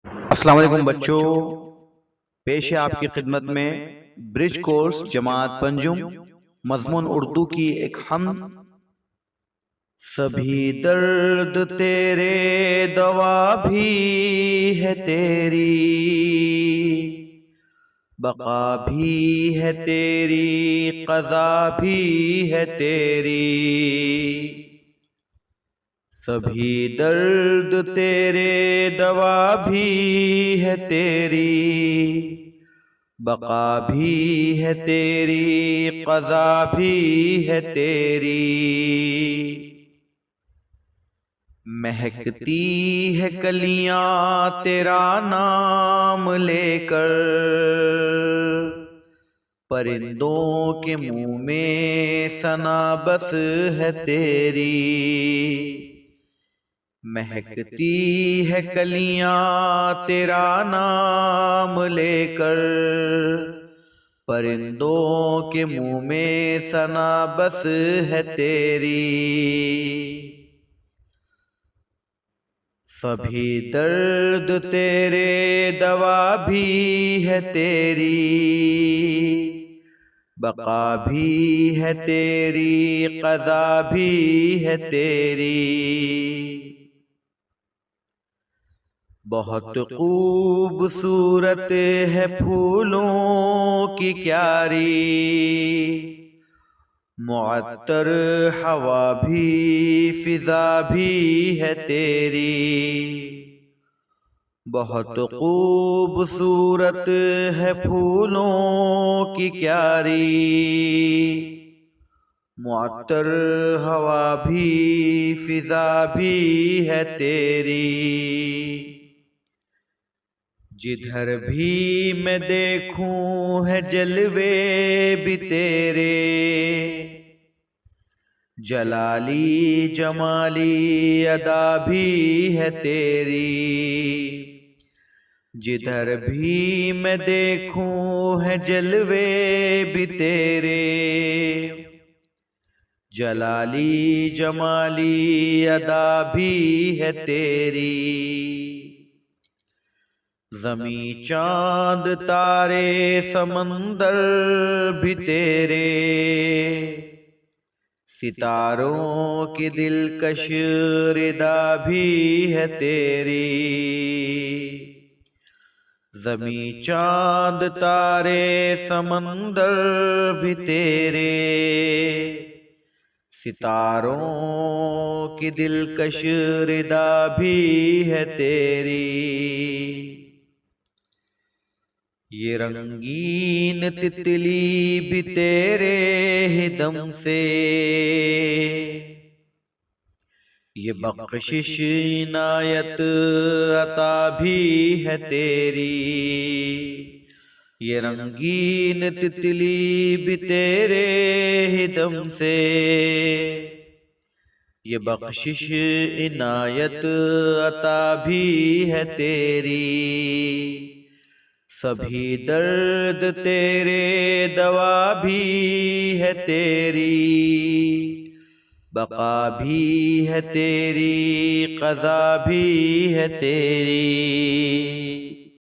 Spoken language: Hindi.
अस्सलाम वालेकुम बच्चों, पेश है आपकी खिदमत में ब्रिज कोर्स जमात पंजुम मजमून उर्दू की एक हम। सभी दर्द तेरे दवा भी है तेरी, बका भी है तेरी, क़ज़ा भी है तेरी। सभी दर्द तेरे दवा भी है तेरी, बका भी है तेरी, क़ज़ा भी है तेरी। महकती है कलियां तेरा नाम लेकर, परिंदों के मुंह में सना बस है तेरी। महकती है कलियां तेरा नाम लेकर, परिंदों के मुंह में सना बस है तेरी। सभी दर्द तेरे दवा भी है तेरी, बका भी है तेरी, क़ज़ा भी है तेरी। बहुत खूबसूरत है फूलों की क्यारी, मुअत्तर हवा भी फिजा भी है तेरी। बहुत खूबसूरत है फूलों की क्यारी, मुअत्तर हवा भी फिजा भी है तेरी। जिधर भी मैं देखूं है जलवे भी तेरे, जलाली जमाली अदा भी है तेरी। जिधर भी मैं देखूं है जलवे भी तेरे, जलाली जमाली अदा भी है तेरी। ज़मीं चांद तारे समंदर भी तेरे, सितारों की दिलकश रिदा भी है तेरी। ज़मीं चांद तारे समंदर भी तेरे, सितारों की दिलकश रिदा भी है तेरी। ये रंगीन तितली भी तेरे ही दम से, ये बख्शिश इनायत अता भी है तेरी। ये रंगीन तितली भी तेरे ही दम से, ये बख्शिश इनायत अता भी है तेरी। सभी दर्द तेरे दवा भी है तेरी, बका भी है तेरी, क़ज़ा भी है तेरी।